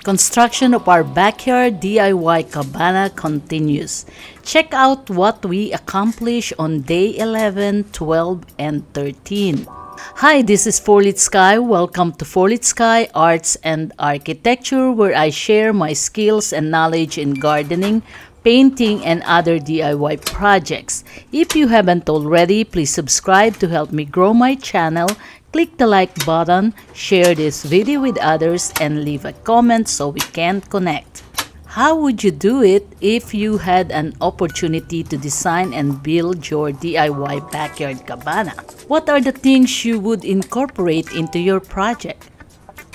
Construction of our backyard DIY cabana continues. Check out what we accomplished on day 11, 12, and 13. Hi, this is Four-Lit Sky. Welcome to Four-Lit Sky Arts and Architecture, where I share my skills and knowledge in gardening, painting, and other DIY projects. If you haven't already, please subscribe to help me grow my channel. Click the like button, share this video with others, and leave a comment so we can connect. How would you do it if you had an opportunity to design and build your DIY backyard cabana? What are the things you would incorporate into your project?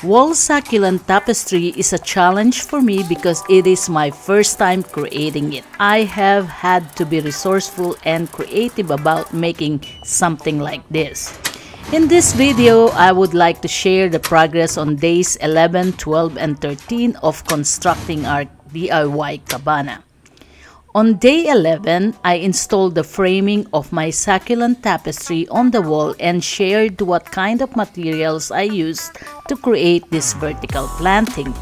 Wall succulent tapestry is a challenge for me because it is my first time creating it. I have had to be resourceful and creative about making something like this. In this video, I would like to share the progress on days 11, 12, and 13 of constructing our DIY cabana. On day 11, I installed the framing of my succulent tapestry on the wall and shared what kind of materials I used to create this vertical planting.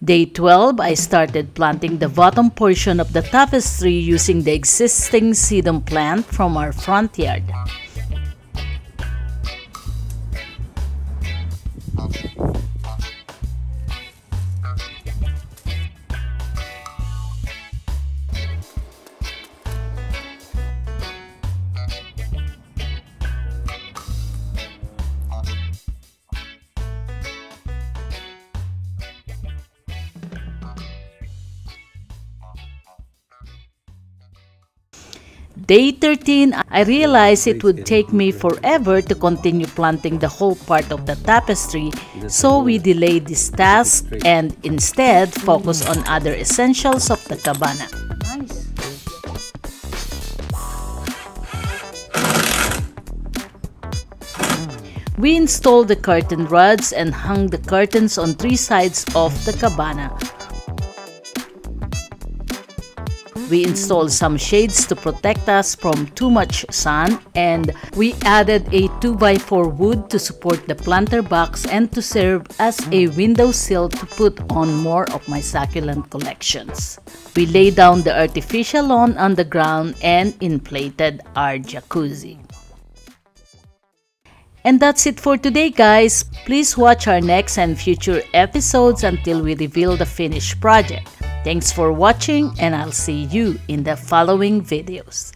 Day 12, I started planting the bottom portion of the tapestry using the existing sedum plant from our front yard. Day 13, I realized it would take me forever to continue planting the whole part of the tapestry, so we delayed this task and instead focused on other essentials of the cabana. We installed the curtain rods and hung the curtains on three sides of the cabana. We installed some shades to protect us from too much sun, and we added a 2x4 wood to support the planter box and to serve as a windowsill to put on more of my succulent collections. We laid down the artificial lawn on the ground and inflated our jacuzzi. And that's it for today, guys. Please watch our next and future episodes until we reveal the finished project. Thanks for watching, and I'll see you in the following videos.